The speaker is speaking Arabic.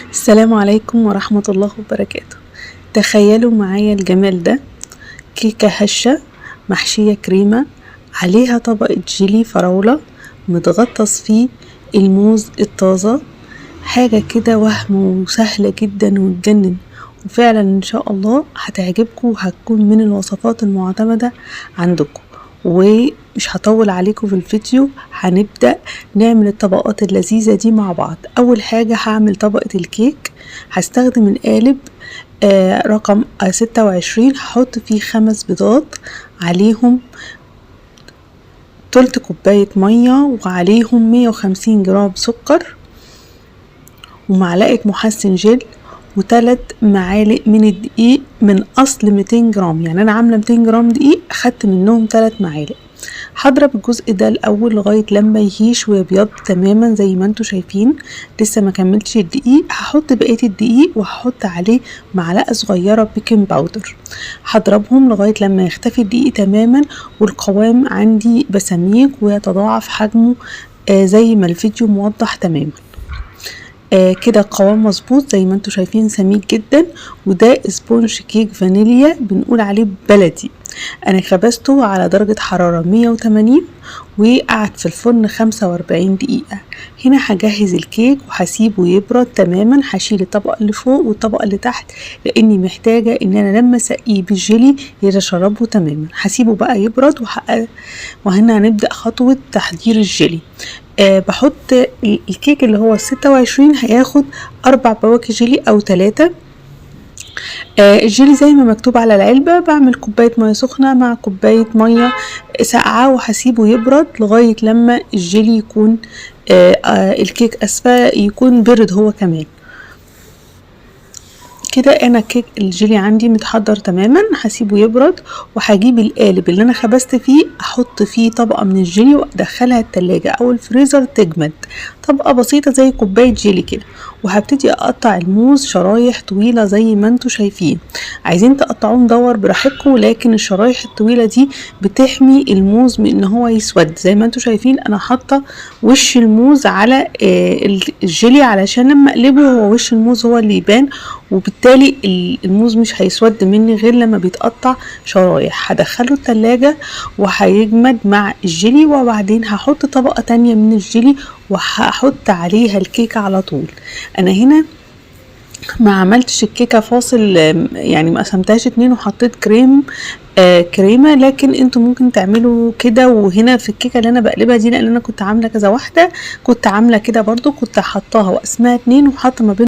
السلام عليكم ورحمة الله وبركاته. تخيلوا معايا الجمال ده، كيكة هشة محشية كريمة عليها طبقة جيلي فراولة متغطس فيه الموز الطازة. حاجة كده وهم وسهلة جدا وتجنن، وفعلا ان شاء الله هتعجبكم وهتكون من الوصفات المعتمدة عندكم. ومش هطول عليكم في الفيديو، هنبدأ نعمل الطبقات اللذيذة دي مع بعض. اول حاجة هعمل طبقة الكيك. هستخدم القالب رقم 26. هحط فيه 5 بيضات، عليهم تلت كوباية مية، وعليهم 150 جرام سكر، ومعلقة محسن جل، و3 معالق من الدقيق من اصل 200 جرام. يعني انا عامله 200 جرام دقيق، اخدت منهم 3 معالق. هضرب الجزء ده الاول لغايه لما يهيش ويبيض تماما زي ما انتم شايفين. لسه ما كملتش الدقيق. هحط بقيه الدقيق وهحط عليه معلقه صغيره بيكنج باودر. هضربهم لغايه لما يختفي الدقيق تماما، والقوام عندي بسميك ويتضاعف حجمه زي ما الفيديو موضح تماما. كده القوام مظبوط زي ما انتم شايفين، سميك جدا. وده سبونج كيك فانيليا بنقول عليه بلدي. انا خبزته على درجة حرارة 180 وقعد في الفرن 45 دقيقة. هنا هجهز الكيك وهسيبه يبرد تماما. هشيل الطبقة اللي فوق والطبقة اللي تحت، لاني محتاجة ان انا لما اسقيه بالجيلي يتشربه تماما. هسيبه بقى يبرد وهنا هنبدأ خطوة تحضير الجيلي. بحط الكيك اللي هو 26 هياخد 4 بواكي جيلي او 3. الجيلي زي ما مكتوب على العلبة. بعمل كوباية مية سخنة مع كوباية مية ساقعة، وهسيبه يبرد لغاية لما الجيلي يكون الكيك يكون برد هو كمان. كده انا كيك الجيلي عندي متحضر تماما. هسيبه يبرد، وهجيب القالب اللي انا خبزت فيه احط فيه طبقة من الجيلي وادخلها التلاجة او الفريزر تجمد. طبقة بسيطة زي كوباية جيلي كده. وهبتدي اقطع الموز شرايح طويلة زي ما انتم شايفين. عايزين تقطعوه مدور براحتكم، لكن الشرايح الطويلة دي بتحمي الموز من ان هو يسود. زي ما انتم شايفين انا حاطة وش الموز على الجيلي علشان لما اقلبه هو وش الموز هو اللي يبان، وبالتالي الموز مش هيسود مني غير لما بيتقطع شرايح. هدخله التلاجة وهيجمد مع الجيلي، وبعدين هحط طبقة تانية من الجيلي وهحط عليها الكيكة على طول. انا هنا ما عملتش الكيكة فاصل، يعني ما قسمتهاش 2 وحطيت كريمة، لكن انتوا ممكن تعملوا كده. وهنا في الكيكة اللي انا بقلبها دي، لان انا كنت عاملة كذا واحدة، كنت عاملة كده برضو، كنت حطاها وقسمها 2 وحاطة ما بين